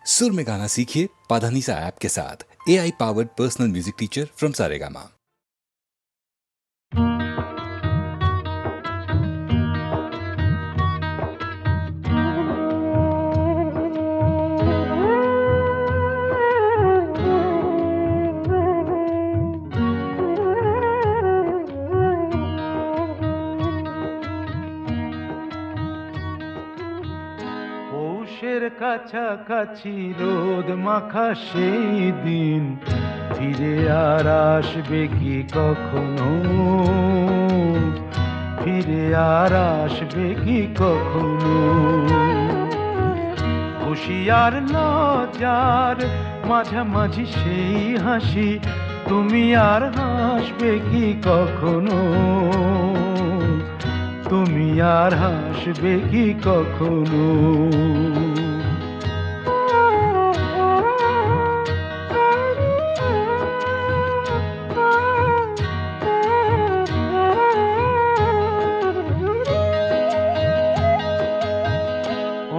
सुर में गाना सीखिए पाधानीसा ऐप के साथ। AI powered personal music teacher from Saregama. পৌষের কাছাকাছি রোদ মাখা সেই দিন ফিরে আর আসবে কি কখনো, ফিরে আর আসবে কি কখনো। খুশি আর লজ্জার মাঝামাঝি সেই হাসি, তুমি আর হাসবে কি কখনো, তুমি আর হাসবে কি কখনো।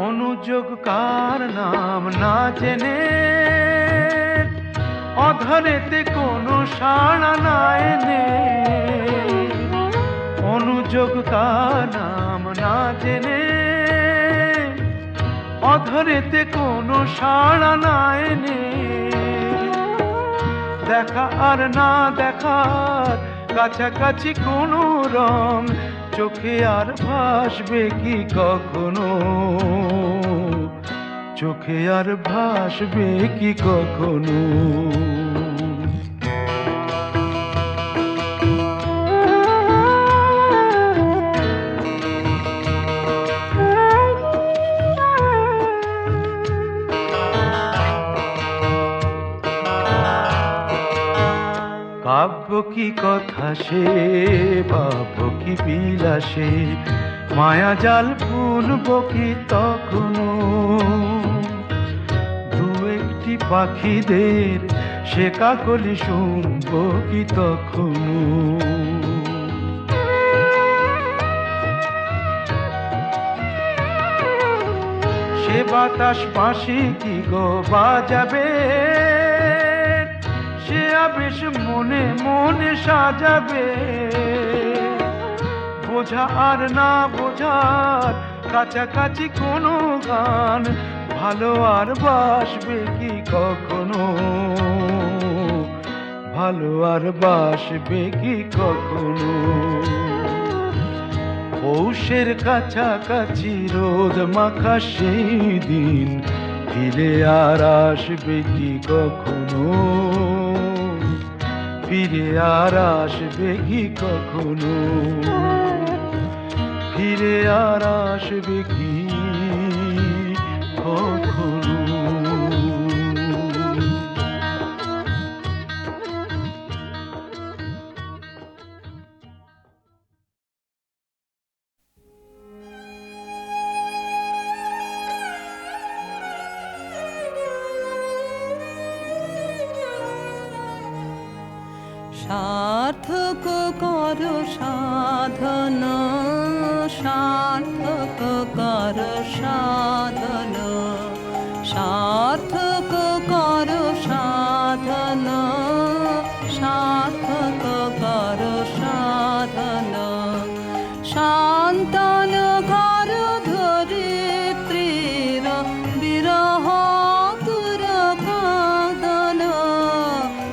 অনুযোগ কার নাম না জেনে অধরেতে কোনো সাড়া না এনে, অনুযোগ কার নাম না জেনে অধরেতে কোনো সাড়া না এনে, দেখা আর না দেখার কাছাকাছি কোনো রং চোখে আর ভাসবে কি কখনো, চোখে আর ভাসবে কি কখনো। কাব্য কি কথা সে, ভাব কি বিলাসে, মায়া জাল বুনব কি তখনো, দু একটি পাখিদের সে কাকলি শুনব কি তখনো। সে বাতাস পাশে কি গো বাজাবে, সে আবেশ মনে মনে সাজাবে, বোঝা আর না বোঝার কাছাকাছি কোনো গান ভালো আর বাসবে কি কখনো, ভালো আর বাসবে কি কখনো। পৌষের কাছাকাছি রোদ মাখা সেই দিন ফিরে আর আসবে কি কখনো, ফিরে আর আসবে কি কখনো, ফিরে আর আসবে কি কখনো। সার্থক কর সাধন, সার্থক কর সাধন, সার্থক কর সাধন, সার্থক কর সাধন, শান্তন কর ধরিত্রীর বিরহ তুর কাদন,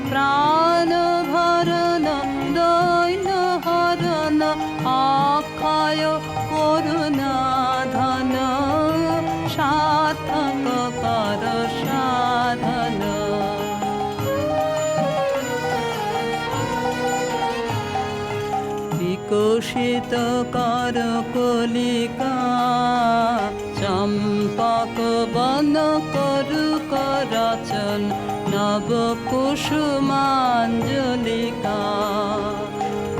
প্রাণ ভরণ দৈন হরণ অক্ষয় করুণা ধন, সার্থক কর সাধন। বিকশিত কর কলিকা চম্পক বন করু করচন, নব কুসুমাঞ্জলিকা।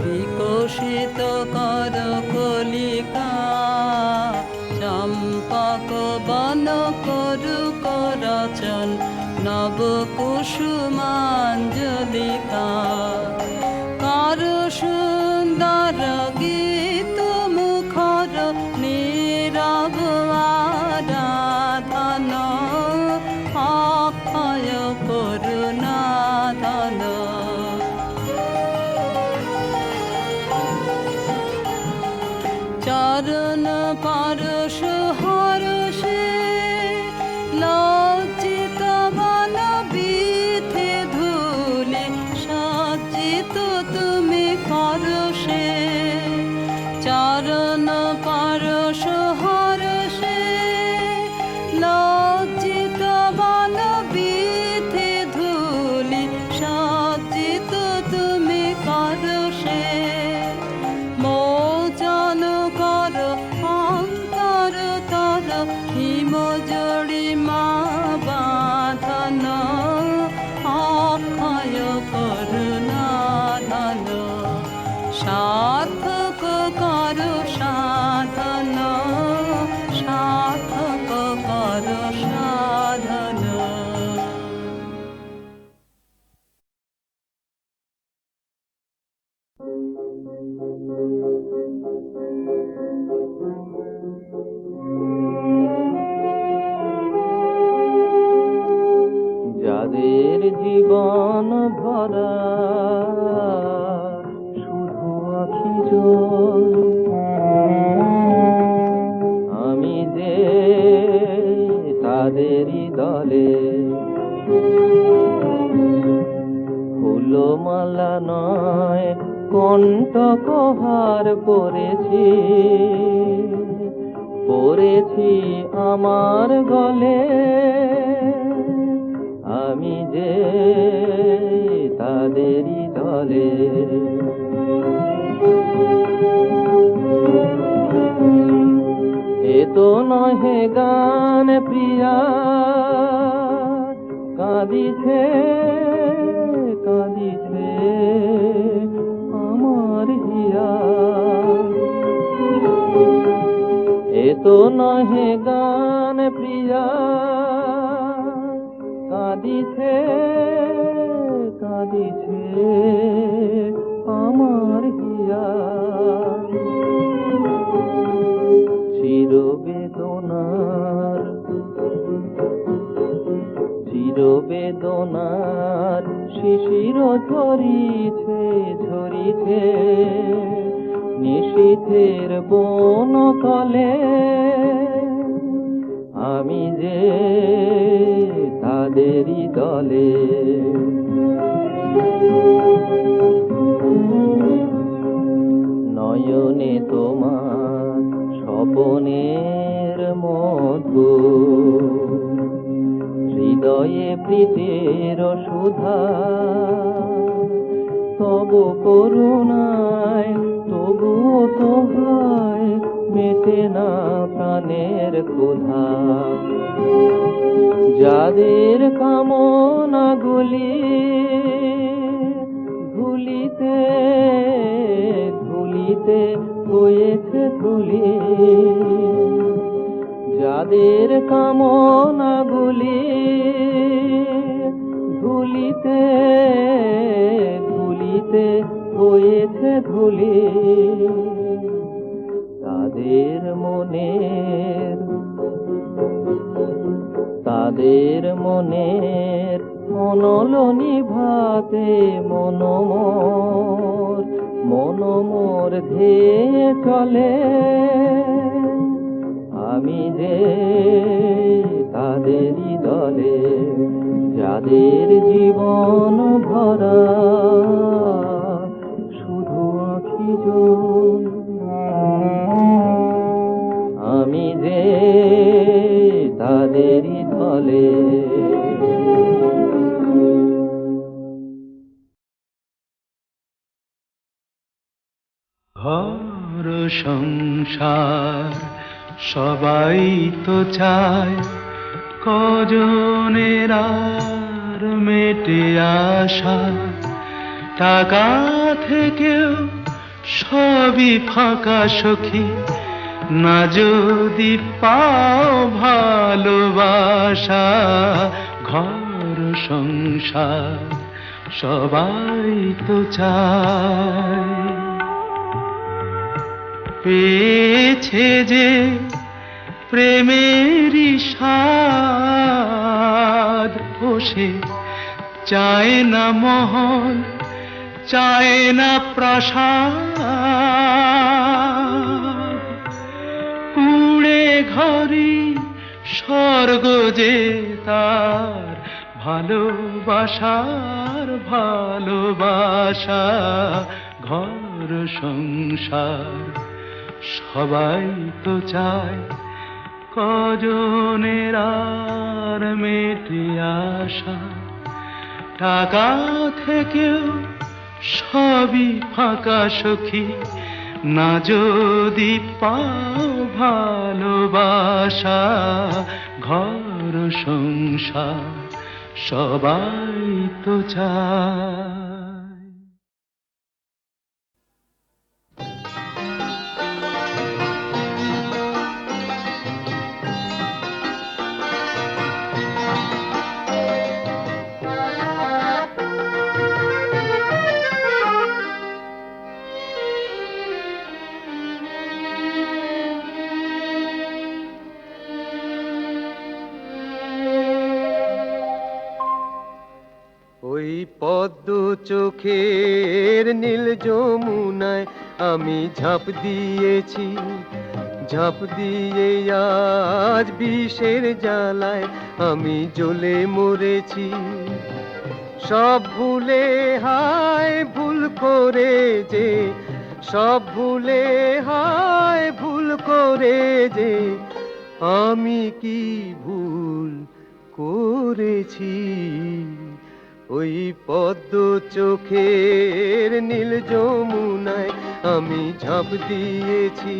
বিকশিত কর কলিকা চম্পক বন করু করচন, নব কুসুমাঞ্জলিকা। কর সুন্দর গীত মুখর নীরব আরাধন, তাদের জীবন ভরা শুধু আখি জল। আমি যে তাদেরই দলে, ফুলমালা নয় কণ্ঠকহার পরেছি, পরেছি আমার গলে। আমি যে তাদেরই দলে। এ তো নহে গান প্রিয়া, কাঁদিছে কাঁদিছে আমার হিয়া। এ তো নহে গান প্রিয়া, কাঁদিছে কাঁদিছে আমার হিয়া। চিরবেদনার চিরবেদনার শিশির ঝরিছে ঝরিছে নিশীথের বন তলে। আমি যে তাদেরই দলে। নয়নে তোমার স্বপনের মধু, হৃদয়ে প্রীতির সুধা। তবু করুণায় তবুও তো হয় মেটে না প্রাণের ক্ষুধা। যাদের কামনাগুলি ধুলিতে ধুলিতে হয়েছে ধুলি, যাদের কামনাগুলি ধুলিতে ধুলিতে হয়েছে ধুলি, তাদের মনের অনল নিভাতে মনোমর ধেয়ে চলে। আমি যে তাদেরই দলে, যাদের জীবন ভরা শুধু আখি জল। আমি যে তাদেরই দলে। ঘর সংসার সবাই তো চায়, কজনের আর মেটে আশা। টাকা থেকেও সবই ফাঁকা সখী, না যদি পাও ভালোবাসা। ঘর সংসার সবাই তো চায়, পেয়েছে যে প্রেমেরই স্বাদ, বসে চায় না মহল চায় না প্রাসাদ। কুড়ে ঘরই স্বর্গ যে তার, ভালোবাসার ভালোবাসা। ঘর সংসার সবাই তো চায়, কজনের আর মেটে আশা। টাকা থেকেও সবই ফাঁকা সখী, না যদি পাও ভালোবাসা। ঘর সংসার সবাই তো চায়। ওই পদ্ম চোখের নীল যমুনায় আমি ঝাঁপ দিয়েছি, ঝাঁপ দিয়ে আজ বিষের জ্বালায় আমি জ্বলে মরেছি। সব ভুলে হায় ভুল করে যে, সব ভুলে হায় ভুল করে যে, আমি কি ভুল করেছি। ওই পদ্ম চোখের নীল যমুনায় আমি ঝাঁপ দিয়েছি।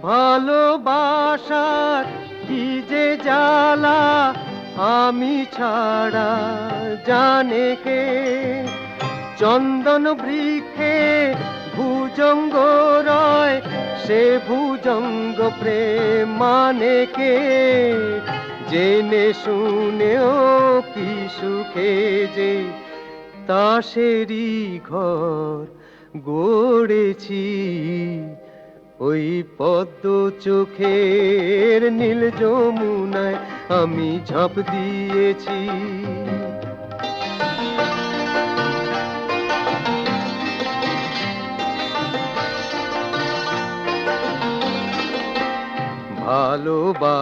ভালোবাসার কি যে জ্বালা আমি ছাড়া জানে কে। চন্দন বৃক্ষে ভুজঙ্গ রয়, সে ভুজঙ্গ প্রেম মানে কে। জেনে শুনেও কি সুখে যে তাসেরই ঘর গড়েছি। ওই পদ্ম চোখের নীল যমুনায় আমি ঝাঁপ দিয়েছি।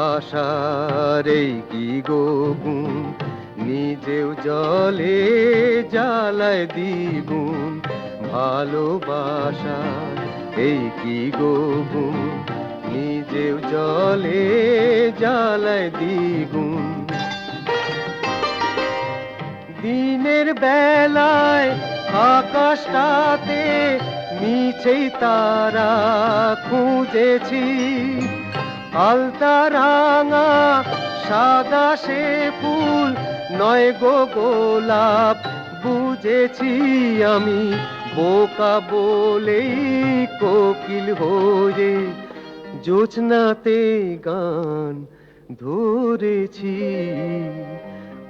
ভালোবাসার এই কি গো গুণ, নিজেও জলে জ্বালায় দ্বিগুণ। ভালোবাসার এই কি গো গুণ, নিজেও জলে জ্বালায় দ্বিগুণ। দিনের বেলায় আকাশটাতে মিছেই তারা খুঁজেছি। আলতা রাঙা সাদা সে ফুল নয় গো গোলাপ বুঝেছি আমি। বোকা বলেই কোকিল হয়ে জোছনাতে গান ধরেছি।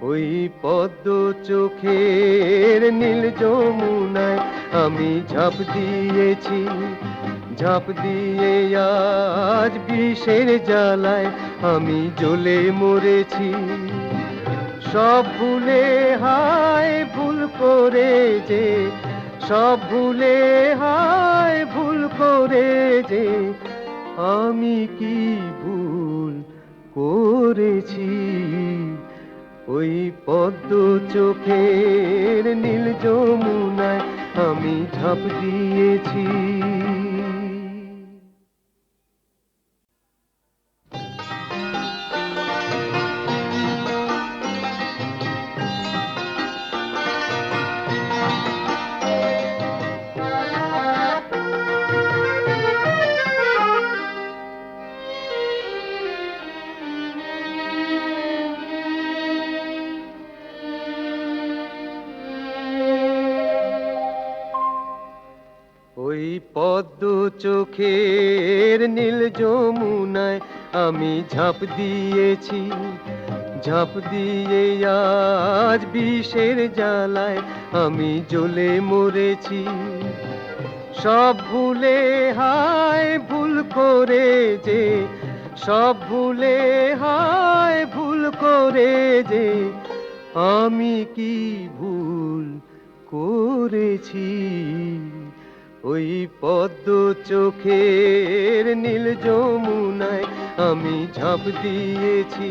ওই পদ্ম চোখের নীল যমুনায় আমি ঝাঁপ দিয়েছি, ঝাঁপ দিয়ে আজ বিষের জ্বালায় আমি জ্বলে মরেছি। সব ভুলে হায় ভুল করে যে, সব ভুলে হায় ভুল করে যে, আমি কি ভুল করেছি। ওই পদ্ম চোখের নীল যমুনায় আমি ঝাঁপ দিয়েছি। ওই পদ্ম চোখের নীল যমুনায় আমি ঝাঁপ দিয়েছি, ঝাঁপ দিয়ে আজ বিষের জ্বালায় আমি জ্বলে মরেছি। সব ভুলে হায় ভুল করে যে, সব ভুলে হায় ভুল করে যে, আমি কি ভুল করেছি। ওই পদ্ম চোখের নীল যমুনায় আমি ঝাঁপ দিয়েছি।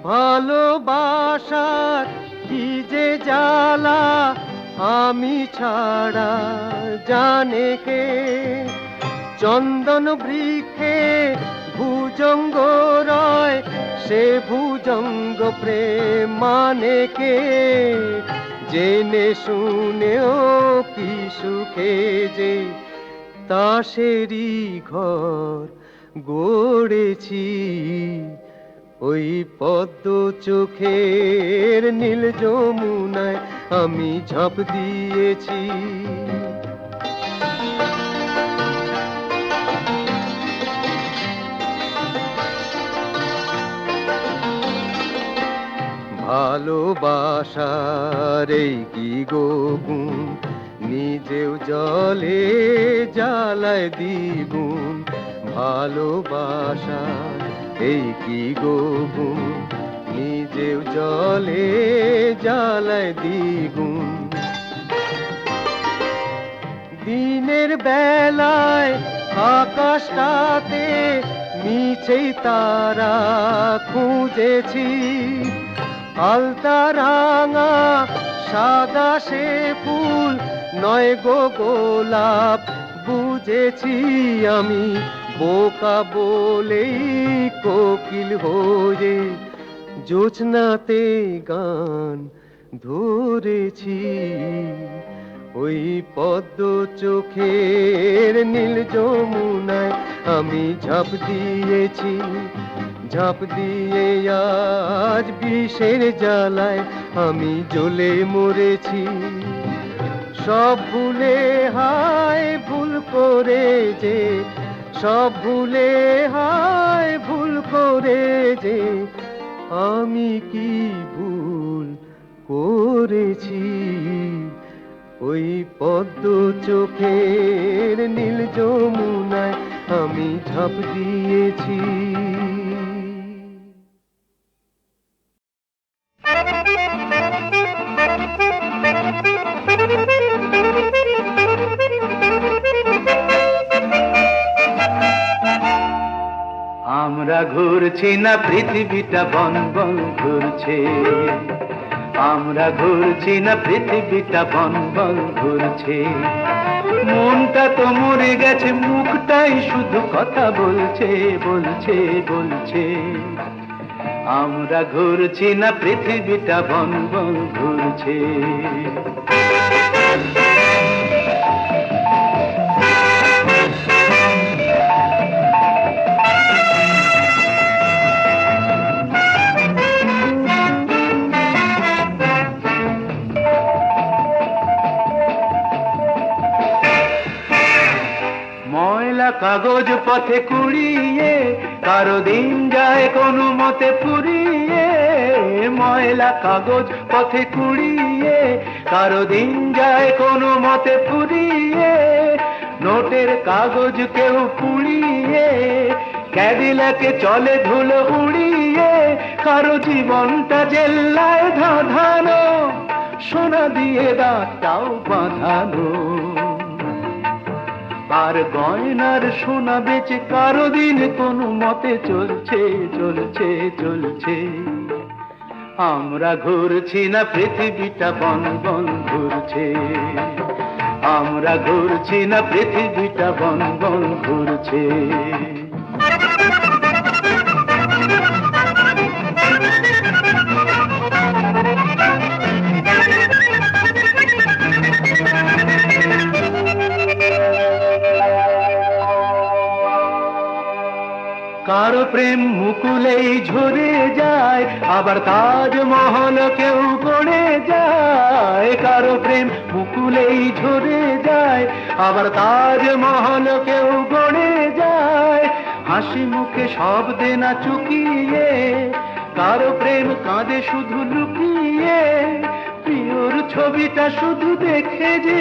ভালোবাসার কি যে জ্বালা আমি ছাড়া জানে কে। চন্দন বৃক্ষে ভুজঙ্গ রয়, সে ভুজঙ্গ প্রেম মানে কে। জেনে শুনেও কি সুখে যে তাসেরই ঘর গড়েছি। ওই পদ্ম চোখের নীল যমুনায় আমি ঝাঁপ দিয়েছি। ভালোবাসার এই কি গুণ, নিজেও জলে জ্বালায় দ্বিগুণ। ভালোবাসার এই কি গুণ, নিজেও জলে জ্বালায় দ্বিগুণ। দিনের বেলায় আকাশটাতে মিছেই তারা খুঁজেছি। আলতা রাঙা সাদা সে ফুল নয় গো গোলাপ বুঝেছি আমি। বোকা বলেই কোকিল হয়ে জোছনাতে গান ধরেছি। ওই পদ্ম চোখের নীল যমুনায় আমি ঝাঁপ দিয়েছি। ঝাঁপ দিয়ে আজ বিষের জ্বালায় আমি জ্বলে মরেছি। সব ভুলে হায় ভুল করে যে, সব ভুলে হায় ভুল করে যে, আমি কি ভুল করেছি। ওই পদ্ম চোখের নীল যমুনায় আমি ঝাঁপ দিয়েছি। আমরা ঘুরছি না পৃথিবীটা বন বন ঘুরছে। আমরা ঘুরছি না পৃথিবীটা বন বন ঘুরছে। মনটা তো মরে গেছে, মুখটাই শুধু কথা বলছে বলছে বলছে। আমরা ঘুরছি না পৃথিবীটা বন বন ঘুরছে। কাগজ পথে কুড়িয়ে কারো দিন যায় কোনো মতে ফুরিয়ে। ময়লা কাগজ পথে কুড়িয়ে কারো দিন যায় কোনো মতে ফুরিয়ে। নোটের কাগজ কেউ পুড়িয়ে ক্যাডিলাকে চলে ধুলো উড়িয়ে। কারো জীবনটা জেল্লায় ধাঁধানো, সোনা দিয়ে দাঁতটাও বাঁধানো। আর গয়নার সোনা বেচে কারো দিন কোনো মতে চলছে চলছে চলছে। আমরা ঘুরছি না পৃথিবীটা বন বন ঘুরছে। আমরা ঘুরছি না পৃথিবীটা বন বন ঘুরছে। কারো প্রেম মুকুলেই ঝরে যায়, আবার তাজমহল কেউ গড়ে যায়। কারো প্রেম মুকুলেই ঝরে যায়, আবার তাজমহল কেউ গড়ে যায়। হাসি মুখে সব দেনা চুকিয়ে কারো প্রেম কাঁদে শুধু লুকিয়ে। প্রিয়র ছবিটা শুধু দেখে যে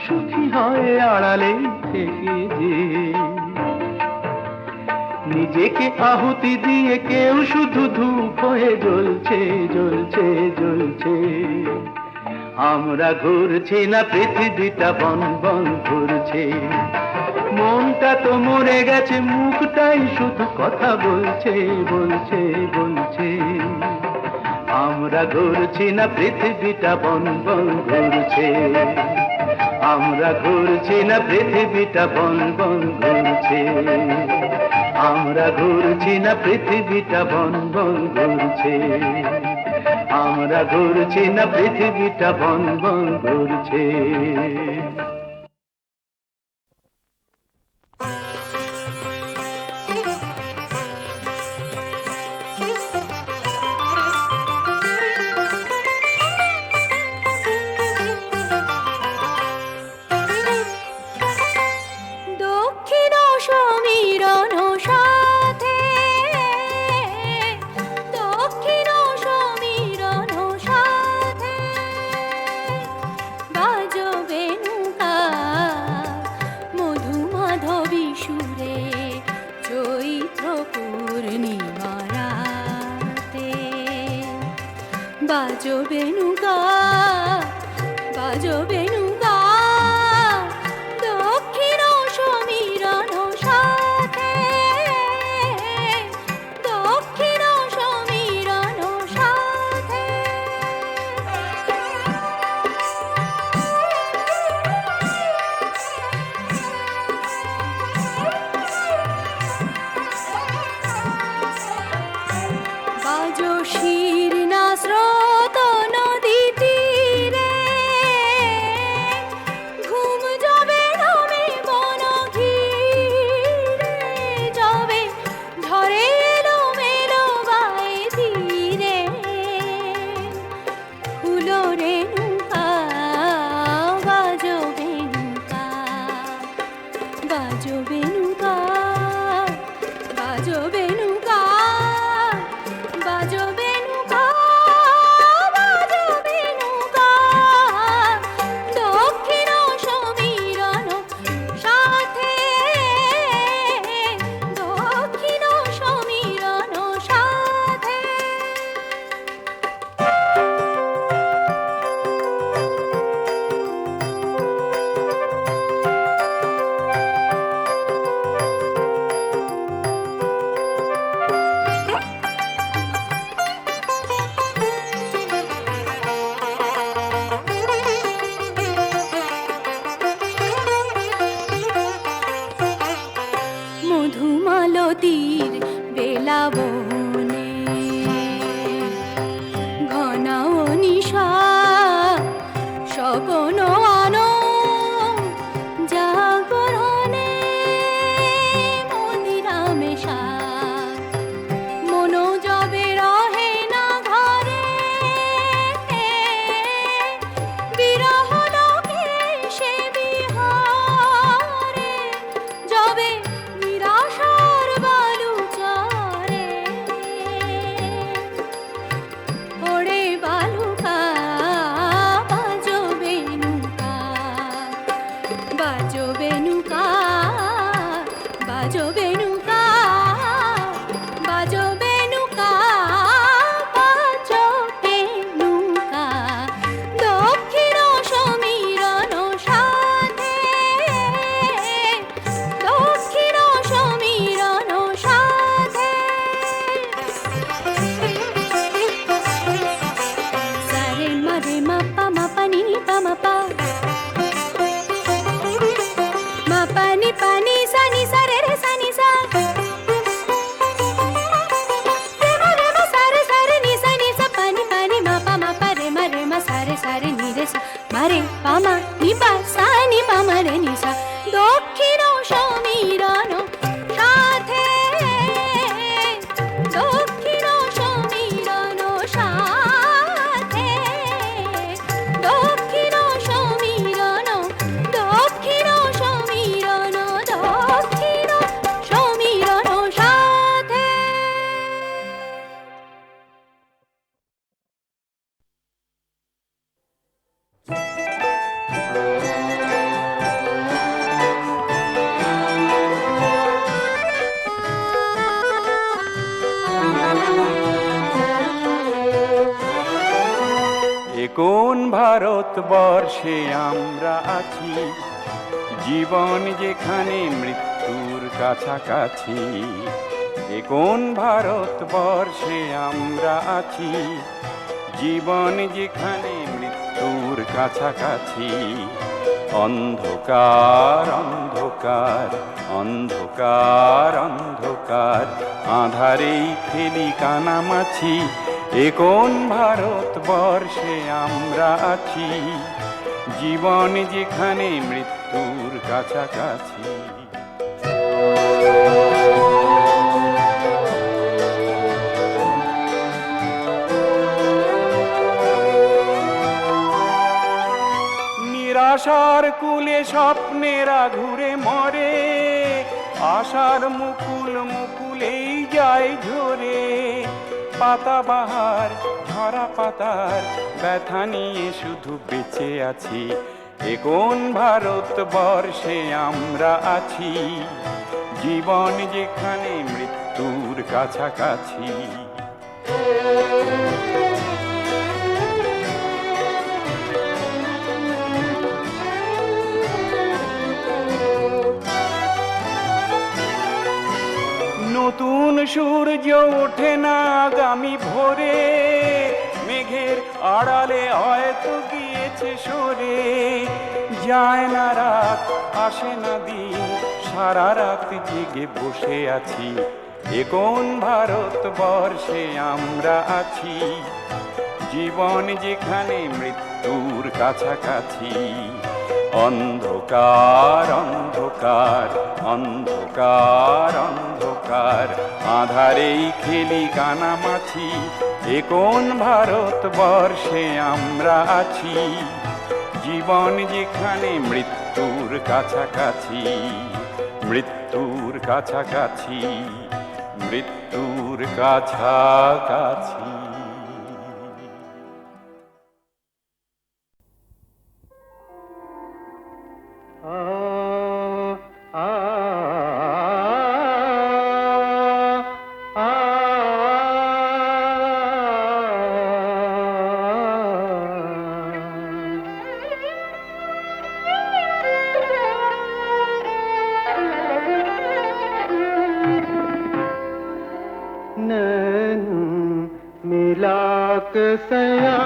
সুখী হয় আড়ালেই থেকে যে। নিজেকে আহুতি দিয়ে কেউ শুধু ধূপ হয়ে জ্বলছে জ্বলছে জ্বলছে। আমরা ঘুরছি না পৃথিবীটা বন বন ঘুরছে। মনটা তো মরে গেছে, মুখটাই শুধু কথা বলছে বলছে বলছে। আমরা ঘুরছি না পৃথিবীটা বন বন ঘুরছে। আমরা ঘুরছি না পৃথিবীটা বন বন ঘুরছে। আমরা ঘুরছি না পৃথিবীটা বন বন ঘুরছে। আমরা ঘুরছি না পৃথিবীটা বন বন ঘুরছে। বাজো বেনুকা বাজো বেনুকা দক্ষিণ সমীরণ সাথে দক্ষিণ সমীরণ সাথে বাজো শিরনা স্রোত নদী তীরে ঘুম যাবে নামে বন ঘিরে যাবে ঝরে এলো মেলো গায়ে ধীরে ফুলো রেণুকা বাজো বেনুকা বাজো বেনুকা বাজো বেনুকা বাজো বেনুকা বাজো বেনুকা দক্ষিণ সমীরণ সাথে দক্ষিণ সমীরণ সাথে মধুমালতীর বেলাবনে ঘনাও নিশা স্বপন আনো জাগরণে মন্দিরা মেশা মনো যাবে রহে না ঘরে বিরহ লোকে সে বিহারে যাবে নিরাশার বালুচরে ওরে বালুকা বাজো বেনুকা বাজো বেনুকা বাজো বেনুকা বাজো বেনুকা বাজো বেনুকা দক্ষিণ সমীরণ সাথে দক্ষিণ সমীরণ সাথে সারে মারে মাপা মাপানি পামাপা মাপানি পানি সানি সারে রে সানি সা রে মা সারে সারে নি সানি সা পানি পানি মাপা মাপা রে মা সারে সারে নি রে সা মারে পামা নি পা সানি পামা রে নি সা দক্ষিণ সমীরণ সাথে দক্ষিণ সমীরণ সাথে দক্ষিণ সমীরণ দক্ষিণ সমীরণ দক্ষিণ সমীরণ সাথে এ কোন ভারতবর্ষে আমরা আছি, জীবন যেখানে মৃত্যুর কাছাকাছি। এ কোন ভারতবর্ষে আমরা আছি, জীবন যেখানে মৃত্যুর কাছাকাছি। অন্ধকার অন্ধকার অন্ধকার অন্ধকার, আঁধারেই খেলি কানামাছি। এ কোন ভারতবর্ষে আমরা আছি, জীবন যেখানে মৃত্যুর কাছাকাছি। নিরাশার কুলে স্বপ্নেরা ঘুরে মরে, আশার মুকুল মুকুলেই যায় ঝরে। পাতাবাহার ঝরা পাতার ব্যথা নিয়ে শুধু বেঁচে আছি। এ কোন ভারতবর্ষে আমরা আছি, জীবন যেখানে মৃত্যুর কাছাকাছি। নতুন সূর্য ওঠে না আগামী ভোরে, মেঘের আড়ালে হয়তো গিয়েছে সরে। যায় না রাত, আসে না দিন, সারা রাত জেগে বসে আছি। এ কোন ভারতবর্ষে আমরা আছি, জীবন যেখানে মৃত্যুর কাছাকাছি। অন্ধকার অন্ধকার অন্ধকার অন্ধকার, আঁধারেই খেলি কানামাছি। এ কোন ভারতবর্ষে আমরা আছি, জীবন যেখানে মৃত্যুর কাছাকাছি। মৃত্যুর কাছাকাছি, মৃত্যুর কাছাকাছি। मिलाक सया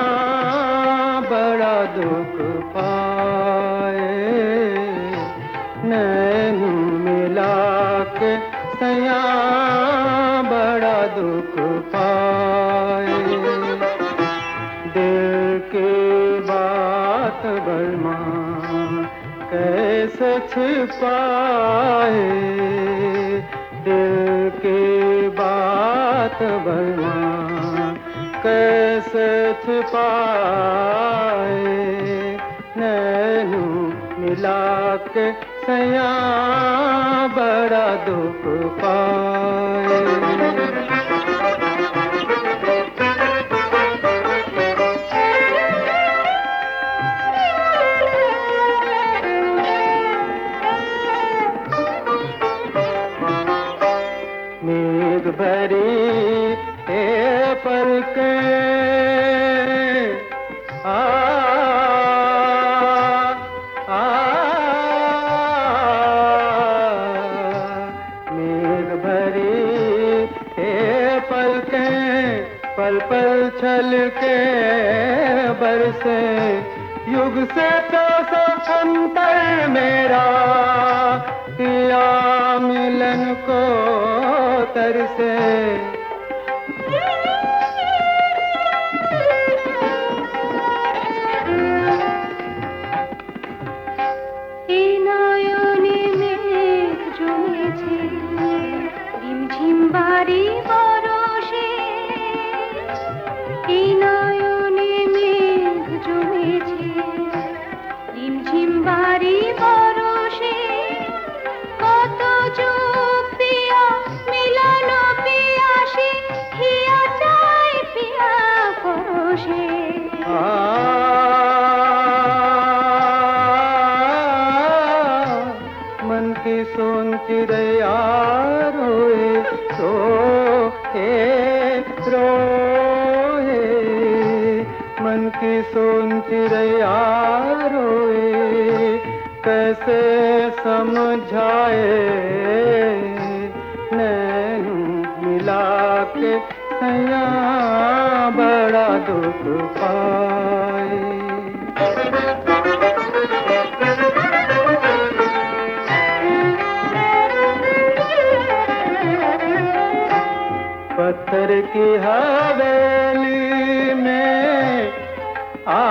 बड़ा दुख पाए, नैन मिलाक सया बड़ा दुख पाए। दिल की बात बलमा कैसे छिपाए, दिल की बात बलमा कैसे छिपाए। नैनू मिला के सया बड़ा दुख पाए। मेघ भरी पलके मेघ भरी पलके पल पल छलके बरसे। युग से तो अंतर मेरा किया मिलन को तरसे। বাড়ি বরষে, এই নয়নে মেঘ জমেছে রিমঝিম বাড়ি বরষে। কত যুগ পিয়া মিলন পিয়াসে, হিয়া চাই পিয়া পরশে। मन की सोन चिड़ैया रोए रोए, मन की सोन चिड़ैया रोए। कैसे समझाए नैन मिला के सया बड़ा दुख पाए। पत्थर की हवेली में आ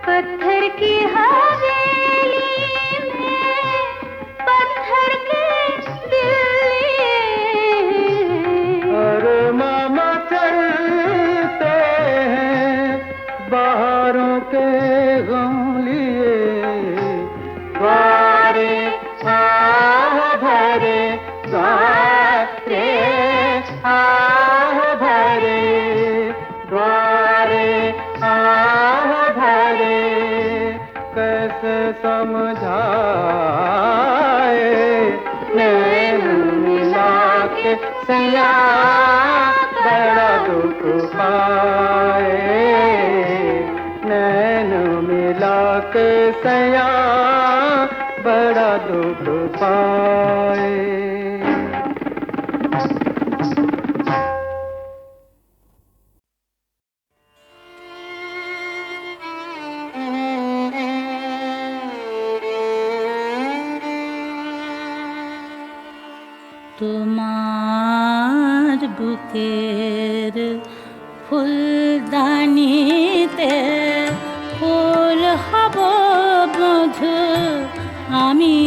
पत्थर की हवेली में पत्थर के दिल, अरे मामा चलते हैं बाहरों के गम लिए। बारे भरे सैया बड़ा दुख पाए नैन मिला के सैया बड़ा दुख पाए। তোমার বুকের ফুলদানিতে ফুল হব মধু আমি,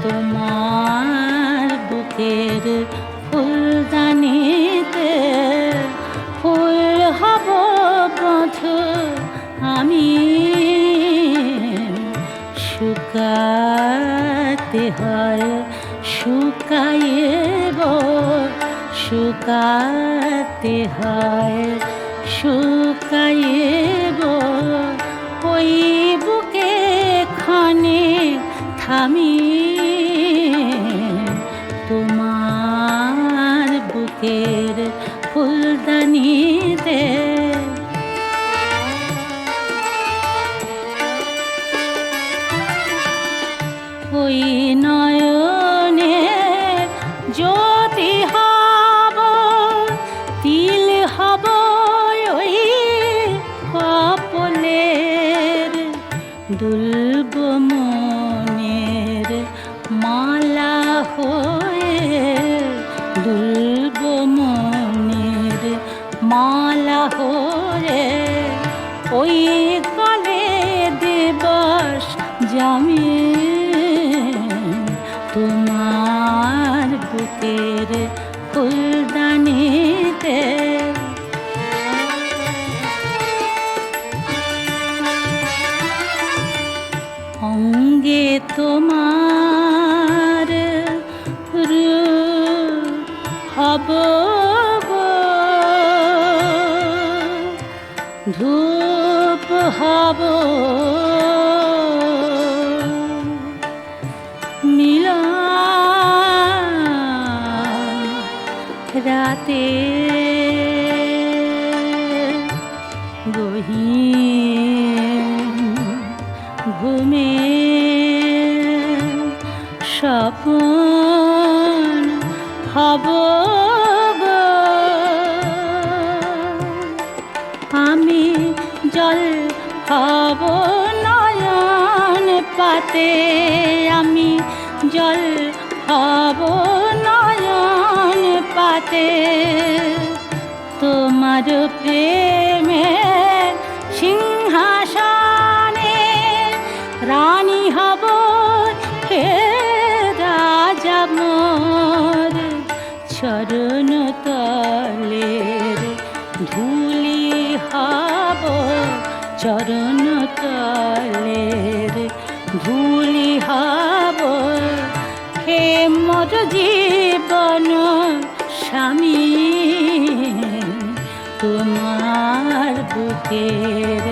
তোমার বুকের ফুলদানিতে ফুল হব মধু আমি, শুকাতে হয় শুকাইব, শুকাতে হয় শুকাইব, ওই বুকে খানে থামি, তোমার বুকের ফুলদানিতে। ওই নয়নে জ্যোতি হব তিল হব ওই কপলের, দুলব মনের মালা হয়ে, দুলব মনের মালা হয়ে, ওই কলে দিবস জামি, তোমার বুকের ফুলদানিতে। অঙ্গে তোমার রূপ হব গো, ধূপ হব রাতে গহীন ঘুমে স্বপন হব গো, আমি জল হব নয়ন পাতে, আমি জল হব নয়ন পাতে, তোমার প্রেমে সিংহাসনে রানী হব হে রাজা মোর, চরণ তলের ধুলি হব, চরণ তলের ধুলি হব, হে মোর জীবন স্বামী, তোমার বুকের